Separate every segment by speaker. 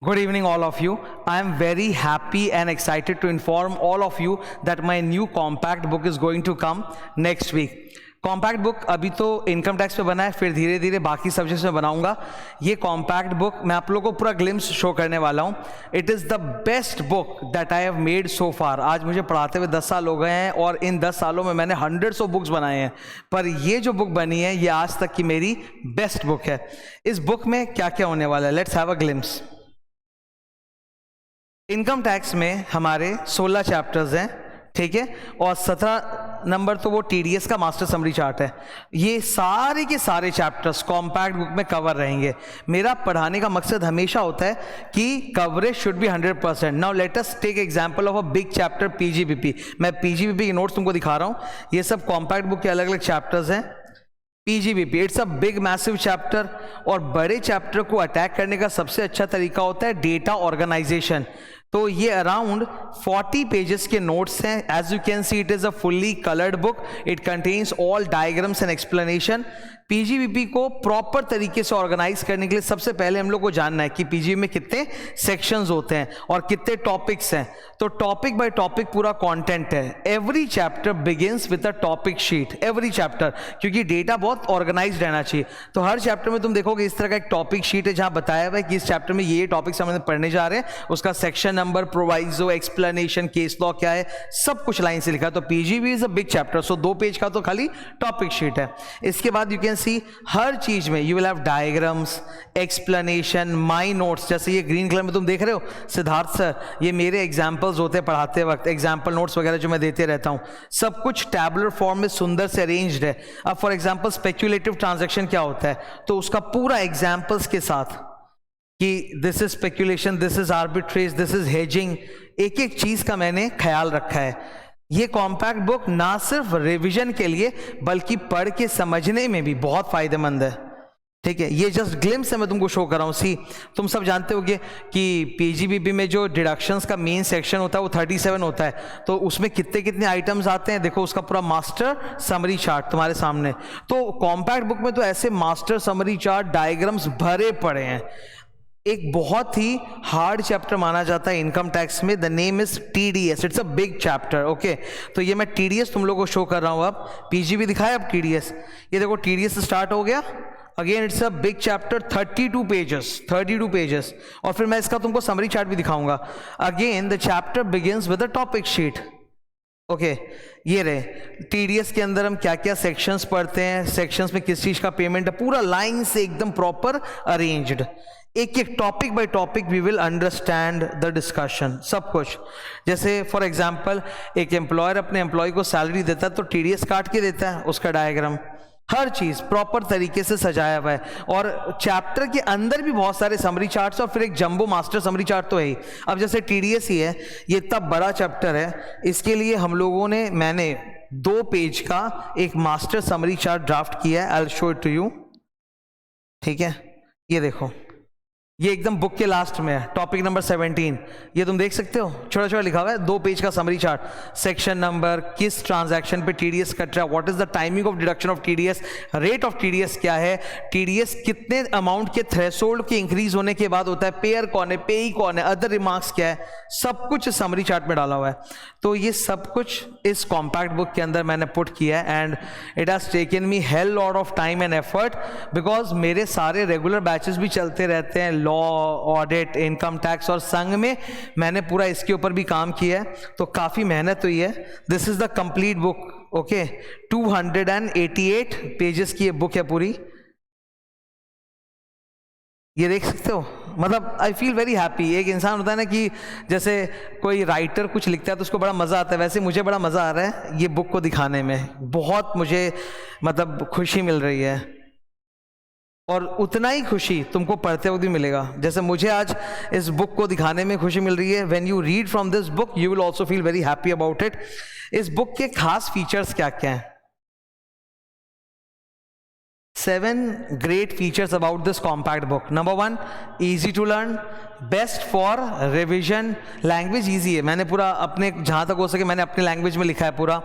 Speaker 1: Good evening, all of you. I am very happy and excited to inform all of you that my new compact book is going to come next week. Compact book अभी तो income tax पे बना है, फिर धीरे धीरे बाकी subjects में बनाऊंगा. ये कॉम्पैक्ट बुक मैं आप लोगों को पूरा ग्लिम्स शो करने वाला हूँ. It is the best book that I have made so far. आज मुझे पढ़ाते हुए 10 साल हो गए हैं और इन 10 सालों में मैंने हंड्रेड्स ऑफ बुक्स बनाए हैं, पर ये जो बुक बनी है ये आज तक की मेरी बेस्ट बुक है. इस बुक में क्या क्या होने वाला है, let's have a glimpse. Income tax में हमारे 16 चैप्टर्स हैं, ठीक है, और 17 नंबर तो वो टीडीएस का मास्टर समरी चार्ट है. ये सारे के सारे चैप्टर्स कॉम्पैक्ट बुक में कवर रहेंगे. मेरा पढ़ाने का मकसद हमेशा होता है कि coverage should be 100%. Now let us take example of a big chapter PGBP. मैं पीजीबीपी के नोट्स तुमको दिखा रहा हूँ. ये सब कॉम्पैक्ट बुक के अलग अलग चैप्टर्स हैं. PGBP it's a big massive chapter, और बड़े चैप्टर को अटैक करने का सबसे अच्छा तरीका होता है डेटा ऑर्गेनाइजेशन. तो ये अराउंड 40 पेजेस के नोट्स हैं. As you can see it is a fully coloured book. It contains all diagrams and explanation. PGBP को प्रॉपर तरीके से ऑर्गेनाइज करने के लिए सबसे पहले हम लोग को जानना है कि पीजीबीपी में कितने सेक्शंस होते हैं और कितने टॉपिक्स हैं. तो टॉपिक बाय टॉपिक पूरा कंटेंट है. Every chapter begins with a topic sheet. Every chapter, क्योंकि डेटा बहुत ऑर्गेनाइज रहना चाहिए. तो हर चैप्टर में तुम देखोगे इस तरह का एक टॉपिक शीट है जहां बताया हुआ है कि इस चैप्टर में ये टॉपिक्स हम पढ़ने जा रहे हैं, उसका section number, proviso, explanation, case law क्या है, सब कुछ लाइन से लिखा है. तो PGB is a big chapter. So 2 page का तो खाली टॉपिक शीट है. इसके बाद यू कैन सी हर चीज में you will have diagrams, explanation, my notes. जैसे ये ग्रीन कलर में तुम देख रहे हो सिद्धार्थ सर, ये मेरे एग्जाम्पल्स होते हैं पढ़ाते वक्त, एग्जाम्पल नोट्स वगैरह जो मैं देते रहता हूं. सब कुछ टैबुलर फॉर्म में सुंदर से अरेंज्ड है. अब फॉर एग्जाम्पल स्पेक्यूलेटिव ट्रांजैक्शन क्या होता है, तो उसका पूरा एग्जाम्पल्स के साथ कि this is speculation, this is arbitrage, this is hedging, एक एक चीज का मैंने ख्याल रखा है. ये कॉम्पैक्ट बुक ना सिर्फ रिवीजन के लिए बल्कि पढ़ के समझने में भी बहुत फायदेमंद है. ठीक है, ये जस्ट ग्लिम्स है, मैं तुमको शो कर रहा हूँ. सी, तुम सब जानते होगे कि पीजीबीपी में जो डिडक्शंस का मेन सेक्शन होता है वो 37 होता है. तो उसमें कितने कितने आइटम्स आते हैं देखो, उसका पूरा मास्टर समरी चार्ट तुम्हारे सामने. तो कॉम्पैक्ट बुक में तो ऐसे मास्टर समरी चार्ट, डायग्राम्स भरे पड़े हैं. एक बहुत ही हार्ड चैप्टर माना जाता है इनकम टैक्स में. The name is TDS. It's a big chapter. Okay, तो ये मैं टीडीएस तुम लोगों को शो कर रहा हूं. अब पीजीबी दिखाया, अब टीडीएस. ये देखो टीडीएस स्टार्ट हो गया. Again it's a big chapter, 32 pages. और फिर मैं इसका तुमको समरी चार्ट भी दिखाऊंगा. Again the chapter begins with a topic sheet. Okay, ये रहे टीडीएस के अंदर हम क्या क्या सेक्शंस पढ़ते हैं, सेक्शंस में किस चीज का पेमेंट है, पूरा लाइन से एकदम प्रॉपर अरेंज्ड. एक एक topic by topic we will understand the discussion, सब कुछ. जैसे फॉर एग्जांपल एक एम्प्लॉयर अपने एम्प्लॉय को सैलरी देता है तो टीडीएस काट के देता है, उसका डायग्राम, हर चीज प्रॉपर तरीके से सजाया हुआ है. और चैप्टर के अंदर भी बहुत सारे समरी चार्ट्स और फिर एक जंबो मास्टर समरी चार्ट तो है ही. अब जैसे टीडीएस ही है, ये इतना बड़ा चैप्टर है, इसके लिए हम लोगों ने, मैंने 2 पेज का एक मास्टर समरी चार्ट ड्राफ्ट किया है. I will show it to you. ठीक है, ये देखो, ये एकदम बुक के लास्ट में है, टॉपिक नंबर 17. ये तुम देख सकते हो, छोटा छोटा लिखा हुआ है, 2 पेज का समरी चार्ट. सेक्शन नंबर, किस ट्रांजैक्शन पे टीडीएस कट रहा है, what is the timing of deduction of TDS, rate of TDS क्या है, टीडीएस कितने अमाउंट के थ्रेशोल्ड के इंक्रीज होने के बाद होता है, पेयर कौन है, पेई कौन है, अदर रिमार्क्स क्या है, सब कुछ समरी चार्ट में डाला हुआ है. तो ये सब कुछ इस कॉम्पैक्ट बुक के अंदर मैंने पुट किया है. And it has taken me hell lot of time and effort, because मेरे सारे रेगुलर बैचेस भी चलते रहते हैं, लॉ, ऑडिट, इनकम टैक्स, और संग में मैंने पूरा इसके ऊपर भी काम किया है. तो काफी मेहनत हुई है. This is the complete book. Okay, 288 pages की ये बुक है पूरी. ये देख सकते हो, मतलब आई फील वेरी हैप्पी. एक इंसान होता है ना कि जैसे कोई राइटर कुछ लिखता है तो उसको बड़ा मजा आता है, वैसे मुझे बड़ा मजा आ रहा है ये बुक को दिखाने में. बहुत मुझे मतलब खुशी मिल रही है, और उतना ही खुशी तुमको पढ़ते वक्त भी मिलेगा जैसे मुझे आज इस बुक को दिखाने में खुशी मिल रही है. When you read from this book you will also feel very happy about it. इस बुक के खास फीचर्स क्या क्या हैं? 7 great features about this compact book. Number 1, easy to learn, best for revision. Language easy है, मैंने पूरा अपने जहाँ तक हो सके मैंने अपने लैंग्वेज में लिखा है पूरा.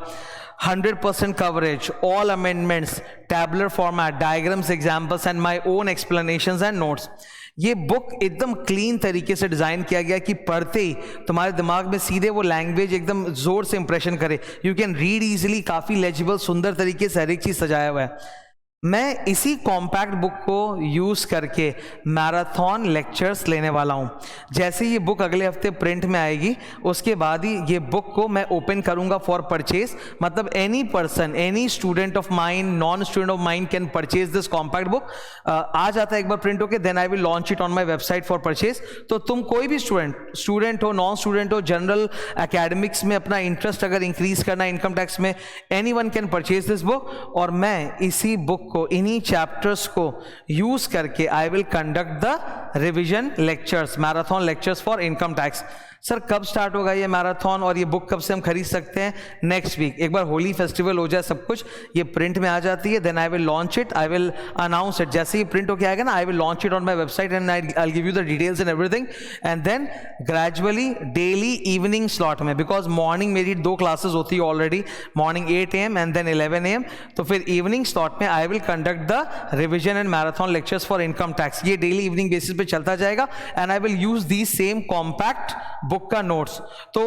Speaker 1: 100% coverage, all amendments, tabular format, diagrams, examples and my own explanations and notes. ये बुक एकदम क्लीन तरीके से डिज़ाइन किया गया कि पढ़ते ही तुम्हारे दिमाग में सीधे वो लैंग्वेज एकदम ज़ोर से इंप्रेशन करे, यू कैन रीड ईजिली, काफ़ी लेजिबल, सुंदर तरीके से हर एक चीज़ सजाया हुआ है। मैं इसी कॉम्पैक्ट बुक को यूज़ करके मैराथन लेक्चर्स लेने वाला हूँ। जैसे ये बुक अगले हफ्ते प्रिंट में आएगी, उसके बाद ही ये बुक को मैं ओपन करूँगा फॉर परचेज, मतलब any person, any student of mine, non student of mine can purchase this compact book. आ जाता है एक बार प्रिंट होके, then I will launch it on my website for purchase. तो तुम कोई भी स्टूडेंट हो, नॉन स्टूडेंट हो, जनरल एकेडमिक्स में अपना इंटरेस्ट अगर इंक्रीज करना है इनकम टैक्स में, any one can purchase this book. और मैं इसी बुक को, इन्हीं चैप्टर्स को यूज करके आई will conduct the revision lectures, marathon lectures for income tax. Sir कब स्टार्ट होगा ये मैराथन और ये बुक कब से हम खरीद सकते हैं? नेक्स्ट वीक, एक बार होली फेस्टिवल हो जाए, सब कुछ ये प्रिंट में आ जाती है, then I will launch it, I will announce it. जैसे ही प्रिंट होके आएगा ना, I will launch it on my website and I will give you the details and everything. And then gradually daily evening slot में, because morning मेरी 2 classes होती है already, morning 8 AM and then 11 AM, तो फिर evening slot में I will conduct the revision and marathon lectures for income tax. ये daily evening basis पे चलता जाएगा and I will use the same compact book का नोट्स। तो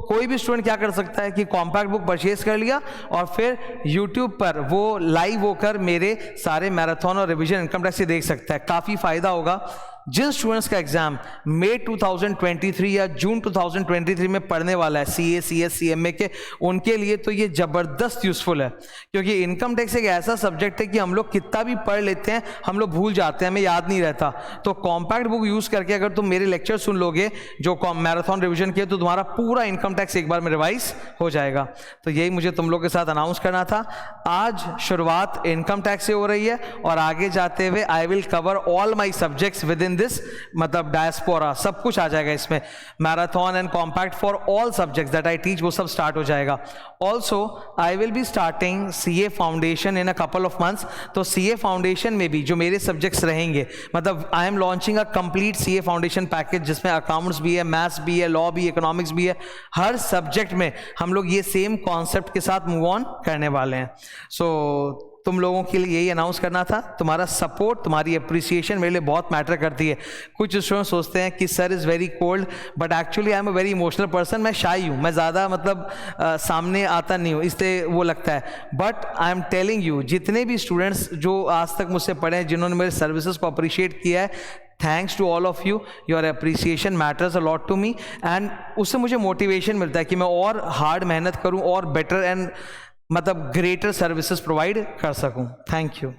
Speaker 1: कोई भी स्टूडेंट क्या कर सकता है कि कॉम्पैक्ट बुक परचेज कर लिया और फिर YouTube पर वो लाइव होकर मेरे सारे मैराथन और रिवीजन इनकम टैक्स से देख सकता है। काफ़ी फायदा होगा। जिन स्टूडेंट्स का एग्जाम मई 2023 या जून 2023 में पढ़ने वाला है, CA, CS, CMA के, उनके लिए तो ये ज़बरदस्त यूज़फुल है, क्योंकि इनकम टैक्स एक ऐसा सब्जेक्ट है कि हम लोग कितना भी पढ़ लेते हैं, हम लोग भूल जाते हैं, हमें याद नहीं रहता। तो कॉम्पैक्ट बुक यूज़ करके अगर तुम मेरे लेक्चर सुन लोगे जो मैराथन रिविजन के, तो तुम्हारा पूरा इनकम टैक्स एक बार में रिवाइज हो जाएगा। तो यही मुझे तुम लोग के साथ अनाउंस करना था। आज शुरुआत इनकम टैक्स से हो रही है और आगे जाते हुए I will cover all my subjects with in this, मतलब डायस्पोरा, सब कुछ आ जाएगा इसमें। Marathon and compact for all subjects that I teach, वो सब स्टार्ट हो जाएगा। Also I will be starting CA foundation in a couple of months. तो CA फाउंडेशन में भी जो मेरे सब्जेक्ट्स रहेंगे, मतलब I am launching a complete CA foundation package, जिसमें अकाउंट्स भी है, मैथ्स भी है, लॉ भी, इकोनॉमिक्स भी है। हर सब्जेक्ट में हम लोग ये सेम कॉन्सेप्ट के साथ मूव ऑन करने वाले हैं। सो तुम लोगों के लिए यही अनाउंस करना था। तुम्हारा सपोर्ट, तुम्हारी अप्रिसिएशन मेरे लिए बहुत मैटर करती है। कुछ स्टूडेंट सोचते हैं कि sir is very cold, but actually I am a very emotional person. मैं शाई हूँ, मैं ज़्यादा मतलब सामने आता नहीं हूँ, इसलिए वो लगता है। But I am telling you, जितने भी स्टूडेंट्स जो आज तक मुझसे पढ़े हैं, जिन्होंने मेरे सर्विसेज को अप्रिशिएट किया है, thanks to all of you. Your appreciation matters a lot to me and उससे मुझे मोटिवेशन मिलता है कि मैं और हार्ड मेहनत करूँ और बेटर एंड मतलब ग्रेटर सर्विसेज प्रोवाइड कर सकूं। Thank you.